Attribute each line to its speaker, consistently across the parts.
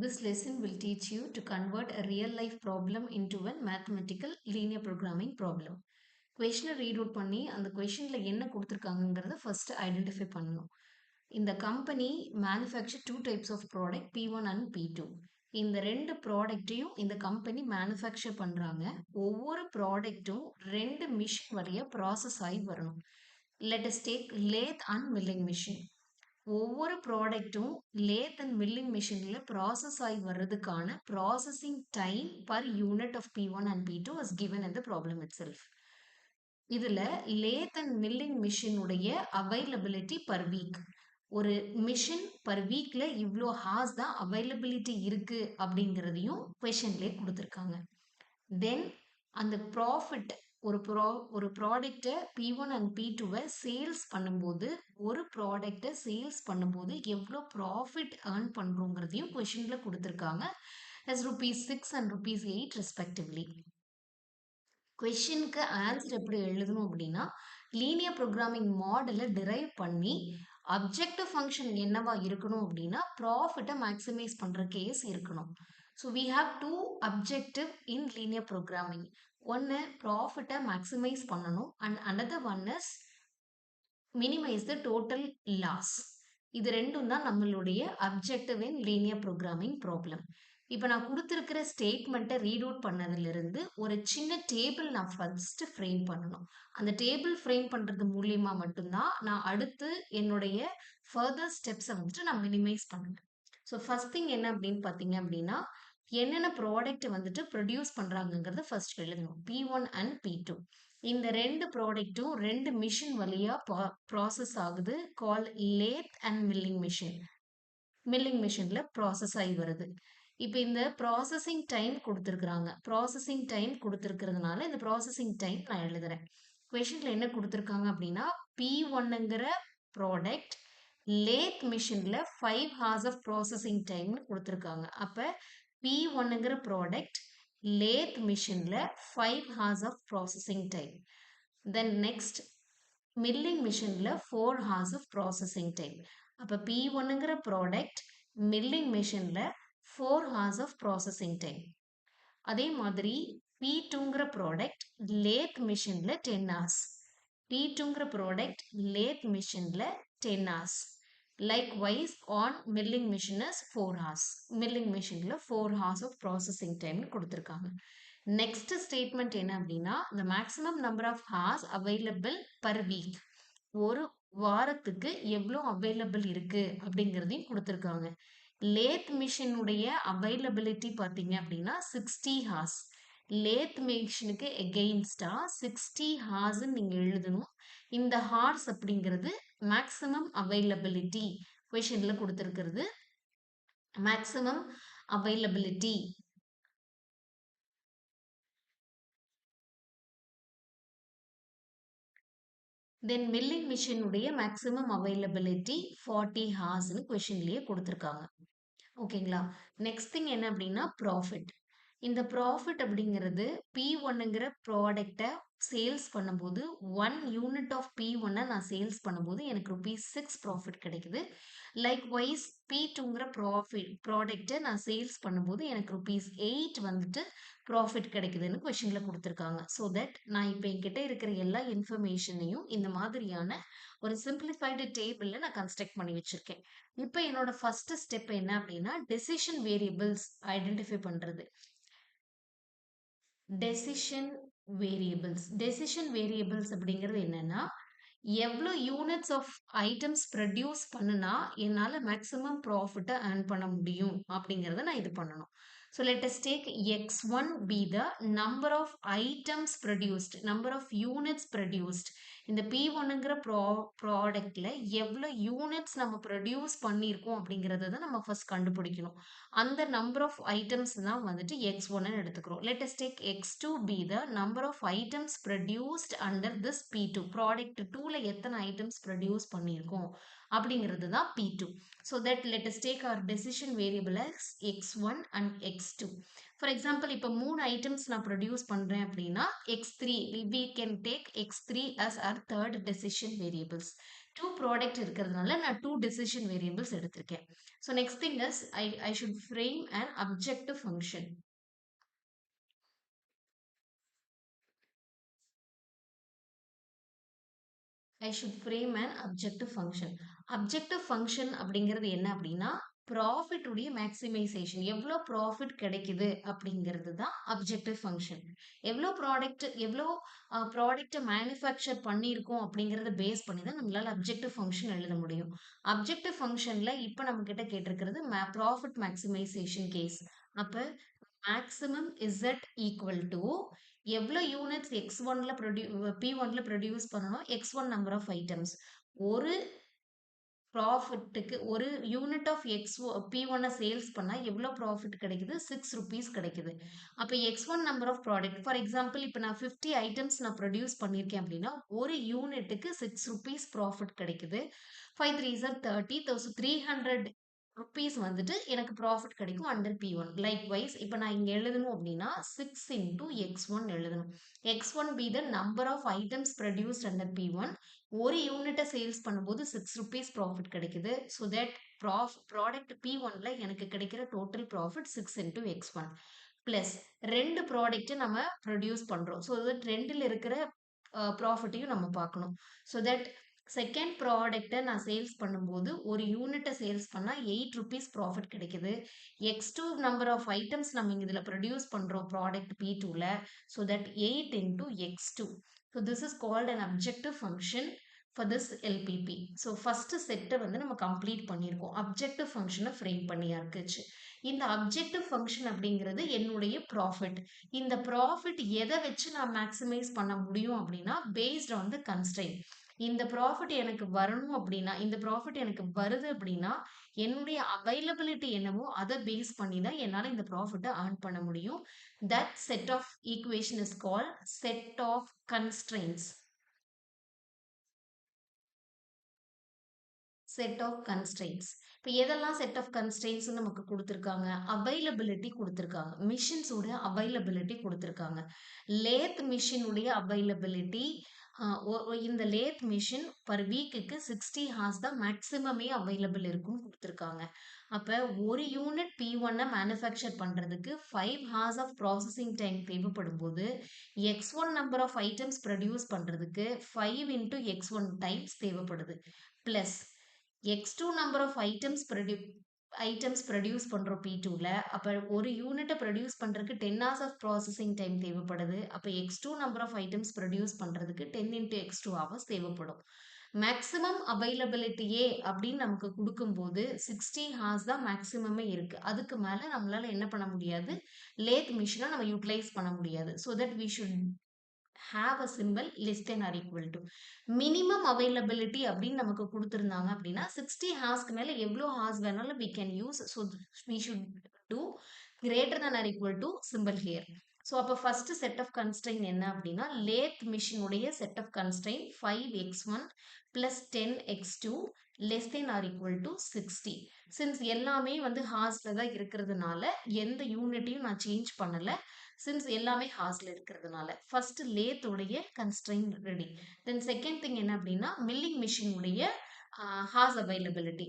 Speaker 1: This lesson will teach you to convert a real life problem into a mathematical linear programming problem. Question read out பண்ணி அந்த questionல என்ன கொடுத்திருக்காங்கங்கறத first identify பண்ணணும். இந்த company manufacture two types of product P1 and P2. இந்த ரெண்டு ப்ராடக்ட்டையும் இந்த company manufacture பண்றாங்க. ஒவ்வொரு ப்ராடக்ட்டும் ரெண்டு மிஷின் வழியா ப்ராசஸ் ஆகி வரணும். Let us take lathe and milling machine. ஒவ்வொரு ப்ராடக்ட்டும் லேத் அண்ட் மில்லிங் மிஷினில் ப்ராசஸ் ஆகி வர்றதுக்கான processing time per unit of P1 and P2 was given in the problem itself. இதில் லேத் அண்ட் மில்லிங் மிஷினுடைய அவைலபிலிட்டி பர் வீக், ஒரு machine per வீக்கில் இவ்வளோ ஹார்ஸ் தான் அவைலபிலிட்டி இருக்குது அப்படிங்கிறதையும் கொஷன்லேயே கொடுத்துருக்காங்க. தென் அந்த ப்ராஃபிட் ஒரு ப்ராடக்டை P1 அண்ட் P2வை சேல்ஸ் பண்ணும்போது, ஒரு ப்ராடக்டை சேல்ஸ் பண்ணும்போது எவ்வளோ ப்ராஃபிட் ஏர்ன் பண்ணுறோங்கிறதையும் கொஷனில் கொடுத்துருக்காங்க as ₹6 and ₹8 ரெஸ்பெக்டிவ்லி. கொஷனுக்கு ஆன்சர் எப்படி எழுதணும் அப்படின்னா, லீனியர் ப்ரோக்ராமிங் மாடலை டிரைவ் பண்ணி அப்ஜெக்டிவ் ஃபங்க்ஷன் என்னவா இருக்கணும் அப்படின்னா ப்ராஃபிட்டை மேக்ஸிமைஸ் பண்ணுற கேஸ் இருக்கணும். So we have two objective in linear programming. ஒன்று ப்ராஃபிட்டை மேக்ஸிமைஸ் பண்ணணும் and another one is minimise the total loss. இது ரெண்டும் தான் நம்மளுடைய objective in linear programming problem. இப்போ நான் கொடுத்துருக்கிற ஸ்டேட்மெண்ட்டை ரீட் அவுட் பண்ணதிலிருந்து ஒரு சின்ன டேபிள் நான் ஃபர்ஸ்ட் ஃப்ரேம் பண்ணணும். அந்த டேபிள் ஃப்ரேம் பண்ணுறது மூலியமா மட்டும்தான் நான் அடுத்து என்னுடைய ஃபர்தர் ஸ்டெப்ஸை வந்துட்டு நான் மினிமைஸ் பண்ணுவேன். ஸோ ஃபர்ஸ்ட் திங் என்ன அப்படின்னு பார்த்தீங்க அப்படின்னா, என்னென்ன ப்ராடக்ட் வந்துட்டு ப்ரொடியூஸ் பண்ணுறாங்கங்கிறத ஃபர்ஸ்ட் எழுதணும். P1 அண்ட் P2 இந்த ரெண்டு ப்ராடக்ட்டும் ரெண்டு மிஷின் வழியாக ப்ராசஸ் ஆகுது. கால் lathe and milling machine. Milling மிஷினில் ப்ராசஸ் ஆகி வருது. இப்போ இந்த ப்ராசஸிங் டைம் கொடுத்துருக்குறாங்க. ப்ராசஸிங் டைம் கொடுத்துருக்கிறதுனால இந்த ப்ராசஸிங் டைம் நான் எழுதுறேன். கொஷனில் என்ன கொடுத்துருக்காங்க அப்படின்னா, P1ங்கிற ப்ராடக்ட் லேத் மிஷினில் 5 hours ஆஃப் ப்ராசஸிங் டைம்னு கொடுத்துருக்காங்க. அப்போ P1ங்கிற ப்ராடக்ட் லேத் மிஷினில் 5 hours of processing time. Then next milling மிஷினில் 4 hours ஆஃப் ப்ராசஸிங் டைம். அப்போ P1ங்கிற ப்ராடக்ட் மில்லிங் மிஷினில் 4 hours ஆஃப் ப்ராசஸிங் டைம். அதே மாதிரி P2ங்கிற ப்ராடக்ட் லேத் மிஷினில் 10 hours. P2ங்கிற ப்ராடக்ட் லேத் மிஷினில் 10 hours. Likewise on milling machine is 4 hours. Milling machineல 4 hours of processing time கொடுத்திருக்காங்க. Next statement என்ன அப்படின்னா, the maximum number of hours available per week. ஒரு வாரத்துக்கு எவ்வளோ அவைலபிள் இருக்கு அப்படிங்கிறதையும் கொடுத்திருக்காங்க. லேத் மிஷினுடைய அவைலபிலிட்டி பார்த்தீங்க அப்படின்னா 60 hours. லேத் மிஷினுக்கு எகெயின்ஸ்டா 60 hours நீங்க எழுதணும். இந்த ஹார்ஸ் அப்படிங்கிறது மேக்ஸிமம் அவைலபிலிட்டி கொஷன்ல கொடுத்துருக்கிறது. மேக்ஸிமம் அவைலபிலிட்டி தென் மில்லிங் மிஷினுடைய மேக்ஸிமம் அவைலபிலிட்டி 40 ஹார்ஸ்னு கொஷன்லயே கொடுத்துருக்காங்க. ஓகேங்களா. நெக்ஸ்ட் திங் என்ன அப்படின்னா ப்ராஃபிட். இந்த ப்ராஃபிட் அப்படிங்கிறது P1ங்கிற ப்ராடக்டை சேல்ஸ் பண்ணும்போது 1 யூனிட் ஆஃப் P1 நான் சேல்ஸ் பண்ணும்போது எனக்கு ₹6 ப்ராஃபிட் கிடைக்குது. லைக்வைஸ் P2ங்கிற ப்ராடக்டை நான் சேல்ஸ் பண்ணும்போது எனக்கு ₹8 வந்துட்டு ப்ராஃபிட் கிடைக்குதுன்னு கொஷனில் கொடுத்துருக்காங்க. ஸோ தட் நான் இப்போ என்கிட்ட இருக்கிற எல்லா இன்ஃபர்மேஷனையும் இந்த மாதிரியான ஒரு சிம்பிளிஃபைடு டேபிளில் நான் கன்ஸ்ட்ரக்ட் பண்ணி வச்சுருக்கேன். இப்போ என்னோட ஃபர்ஸ்ட் ஸ்டெப் என்ன அப்படின்னா டெசிஷன் வேரியபிள்ஸ் ஐடென்டிஃபை பண்ணுறது. டெசிஷன் வேரியபிள்ஸ் அப்படிங்கிறது என்னன்னா, எவ்வளோ யூனிட்ஸ் ஆஃப் ஐட்டம்ஸ் ப்ரொடியூஸ் பண்ணுனா என்னால் மேக்ஸிமம் ப்ராஃபிட்டை ஏர்ன் பண்ண முடியும் அப்படிங்கிறத நான் இது பண்ணணும். So let us take X1 be the number of items produced, number of units produced. இந்த P1ங்கிற ப்ராடக்ட்ல எவ்வளோ யூனிட்ஸ் நம்ம ப்ரொடியூஸ் பண்ணியிருக்கோம் அப்படிங்கிறத தான் நம்ம ஃபர்ஸ்ட் கண்டுபிடிக்கணும். அந்த நம்பர் ஆஃப் ஐட்டம்ஸ் தான் வந்துட்டு X1ன்னு எடுத்துக்கிறோம். Let us take X2 be the number of items produced under this P2. Product 2ல எத்தனை ஐட்டம்ஸ் ப்ரொடியூஸ் பண்ணியிருக்கோம் அப்படிங்கிறது தான் P2. So that let us take our decision variable as X1 and X2. For example, இப்போ 3 items நான் produce பண்றேன் அப்படின்னா X3, we can take X3 as our third decision variables. 2 product இருக்கிறதுனால நான் 2 டெசிஷன் வேரியபிள்ஸ் எடுத்திருக்கேன். So next thing is I should frame an objective function. I should frame an objective function. Objective function அப்படிங்கிறது என்ன அப்படின்னா profit உடைய maximisation, எவ்வளோ profit கிடைக்குது அப்படிங்கிறது தான் அப்ஜெக்டிவ் ஃபங்க்ஷன். எவ்வளோ ப்ராடக்ட்டை மேனுஃபேக்சர் பண்ணியிருக்கோம் அப்படிங்கிறத பேஸ் பண்ணி தான் நம்மளால அப்ஜெக்டிவ் ஃபங்க்ஷன் எழுத முடியும். அப்ஜெக்டிவ் ஃபங்க்ஷன்ல இப்போ நம்ம கிட்ட கேட்டிருக்கிறது ப்ராஃபிட் மேக்ஸிமைசேஷன் கேஸ். அப்போ மேக்ஸிமம் இசட் ஈக்குவல் டு எவ்வளோ யூனிட்ஸ் x1ல P1ல ப்ரொடியூஸ் பண்ணணும், x1 நம்பர் ஆஃப் ஐட்டம்ஸ். ஒரு ப்ராஃபிட்டுக்கு ஒரு யூனிட் ஆஃப் P1 சேல்ஸ் பண்ணா எவ்வளோ ப்ராஃபிட் கிடைக்குது, 6 rupees கிடைக்குது. அப்போ x1 number of product, for example இப்போ நான் 50 ஐட்டம்ஸ் நான் ப்ரொடியூஸ் பண்ணியிருக்கேன் அப்படின்னா ஒரு யூனிட்டுக்கு 6 rupees ப்ராஃபிட் கிடைக்குது. 5 3s are 30, 300 rupees வந்துட்டு எனக்கு ப்ராஃபிட் கிடைக்கும் அண்டர் P1. லைக்வைஸ் இப்போ நான் இங்கே எழுதணும் அப்படின்னா 6 into x1 எழுதணும். x1 be the number of items produced under P1. ஒரு யூனிட்டை சேல்ஸ் பண்ணும்போது 6 rupees ப்ராஃபிட் கிடைக்குது. ஸோ தட் ப்ராடக்ட் P1ல எனக்கு கிடைக்கிற total profit 6 into x1 plus 2 product நம்ம ப்ரொடியூஸ் பண்றோம். ஸோ தட் 2ல் இருக்கிற ப்ராஃபிட்டையும் நம்ம பார்க்கணும். ஸோ தட் செகண்ட் ப்ராடக்ட்டை நான் சேல்ஸ் பண்ணும்போது ஒரு யூனிட்டை சேல்ஸ் பண்ணால் 8 rupees ப்ராஃபிட் கிடைக்குது. x2 நம்பர் ஆஃப் ஐட்டம்ஸ் நம்ம இதில் ப்ரொடியூஸ் பண்ணுறோம் ப்ராடக்ட் P2ல. So that 8 into x2. So this is called an objective function for this LPP. So first செட்டை வந்து நம்ம கம்ப்ளீட் பண்ணியிருக்கோம். அப்ஜெக்டிவ் ஃபங்க்ஷனை ஃப்ரேம் பண்ணியாருக்குச்சு. இந்த அப்ஜெக்டிவ் ஃபங்க்ஷன் அப்படிங்கிறது என்னுடைய ப்ராஃபிட். இந்த ப்ராஃபிட் எதை வச்சு நான் மேக்ஸிமைஸ் பண்ண முடியும் அப்படின்னா பேஸ்ட் ஆன் த கன்ஸ்ட்ரெயின். இந்த ப்ராஃபிட் எனக்கு வரணும் அப்படின்னா, இந்த ப்ராஃபிட் எனக்கு வருது அப்படின்னா என்னுடைய அவைலபிலிட்டி என்னவோ அதை பேஸ் பண்ணி தான் என்னால் இந்த ப்ராஃபிட்டை ஏர்ன் பண்ண முடியும். That set of equation is called set of constraints. Set of constraints. இப்போ எதெல்லாம் செட் ஆஃப் கன்ஸ்ட்ரெயின்ஸ் நமக்கு கொடுத்துருக்காங்க, அவைலபிலிட்டி கொடுத்துருக்காங்க, மிஷின்ஸோட அவைலபிலிட்டி கொடுத்துருக்காங்க. லேத் மிஷினுடைய அவைலபிலிட்டி, இந்த லேத் மிஷின் பர் வீக்குக்கு 60 hours தான் மேக்ஸிமமே அவைலபிள் இருக்கும்னு கொடுத்துருக்காங்க. அப்போ ஒரு யூனிட் P1 மேனுஃபேக்சர் பண்ணுறதுக்கு 5 hours ஆஃப் ப்ராசஸிங் டைம் தேவைப்படும் போது x1 number of items produce பண்ணுறதுக்கு 5 into x1 டைம்ஸ் தேவைப்படுது. Plus x2 number of items produce பண்ணுறோம் P2ல. அப்போ ஒரு யூனிட்டை ப்ரொடியூஸ் பண்ணுறதுக்கு 10 hours ஆஃப் ப்ராசஸிங் டைம் தேவைப்படுது. அப்போ x2 number of items produce பண்ணுறதுக்கு 10 into x2 hours தேவைப்படும். மேக்ஸிமம் அவைலபிலிட்டியே அப்படின்னு நமக்கு கொடுக்கும்போது 60 hours தான் மேக்ஸிமமே இருக்குது. அதுக்கு மேலே நம்மளால் என்ன பண்ண முடியாது, லேத் மிஷினை நம்ம யூட்டிலைஸ் பண்ண முடியாது. So that we should have a symbol less than or equal to. minimum availability அப்படின்னு நமக்கு கொடுத்துருந்தாங்க அப்படின்னா 60 ஹார்ஸ்க்கு மேலே எவ்வளோ ஹார்ஸ் வேணாலும் we can use. so we should do greater than or equal to symbol here. So அப்போ ஃபர்ஸ்ட் செட் ஆஃப் கன்ஸ்ட்ரெயின் என்ன அப்படின்னா லேத் மிஷினுடைய set of constraint 5x1 plus 10x2 less than or equal to 60. Since எல்லாமே வந்து ஹார்ஸ்ல தான் இருக்கிறதுனால எந்த யூனிட்டையும் நான் சேஞ்ச் பண்ணலை. சின்ஸ் எல்லாமே ஹார்ஸ்ல இருக்கிறதுனால ஃபர்ஸ்ட் லேத்தோடைய constraint ready. Then second thing என்ன அப்படின்னா மில்லிங் மிஷினுடைய ஹார்ஸ் அவைலபிலிட்டி.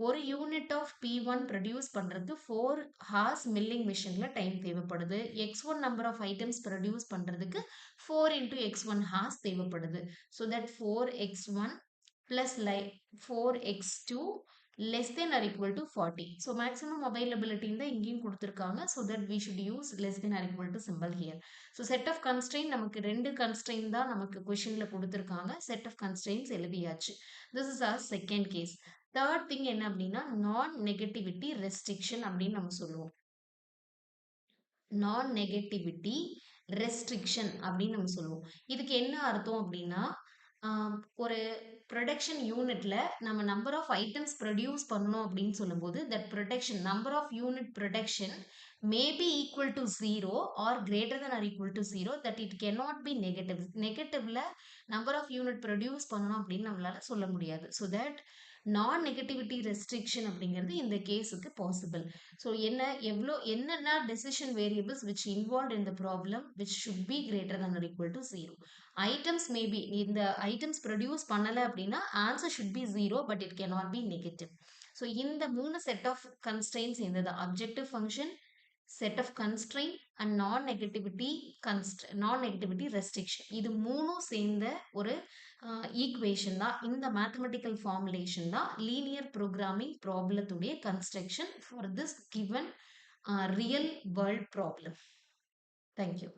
Speaker 1: ஒரு யூனிட் ஆஃப் P1 ப்ரொடியூஸ் பண்ணுறதுக்கு 4 hours மில்லிங் மிஷினில் டைம் தேவைப்படுது. x1 number of items produce பண்ணுறதுக்கு 4 into x1 hours தேவைப்படுது. So that 4x1 plus 4x2 less than or equal to 40. So maximum availability in the இங்கேயும் கொடுத்திருக்காங்க. So that we should use less than or equal to symbol here. So set of constraint நமக்கு 2 constraint தான் நமக்கு questionல கொடுத்திருக்காங்க. Set of constraints எழுதியாச்சு. This is our second case. Third thing என்ன அப்படின்னா non-negativity restriction அப்படின்னு நம்ம சொல்லுவோம். non-negativity restriction அப்படின்னு நம்ம சொல்லுவோம். இதுக்கு என்ன அர்த்தம் அப்படின்னா ஒரு ப்ரொடக்ஷன் யூனிட்ல நம்ம நம்பர் ஆஃப் ஐட்டம்ஸ் ப்ரொடியூஸ் பண்ணணும் அப்படின்னு சொல்லும்போது that production number of unit production may be equal to 0 or greater than or equal to 0 that it cannot be negative. நெகட்டிவ்ல நம்பர் ஆஃப் யூனிட் ப்ரொடியூஸ் பண்ணணும் அப்படின்னு நம்மளால சொல்ல முடியாது. So that non negativity restriction அப்படிங்கிறது இந்த கேஸுக்கு பாசிபிள். ஸோ என்னென்ன decision variables which involve in the problem which should be greater than or equal to 0. Items maybe இந்த ஐட்டம்ஸ் ப்ரொடியூஸ் பண்ணலை அப்படின்னா answer should be 0 but it cannot be negative. So இந்த 3 set of constraints இந்த objective function, set of constraint and non-negativity restriction. இது மூணும் சேர்ந்த ஒரு equation தான், இந்த மேத்தமெட்டிக்கல் ஃபார்முலேஷன் தான் லீனியர் ப்ரோக்ராமிங் ப்ராப்ளத்துடைய construction for this given real world problem. Thank you.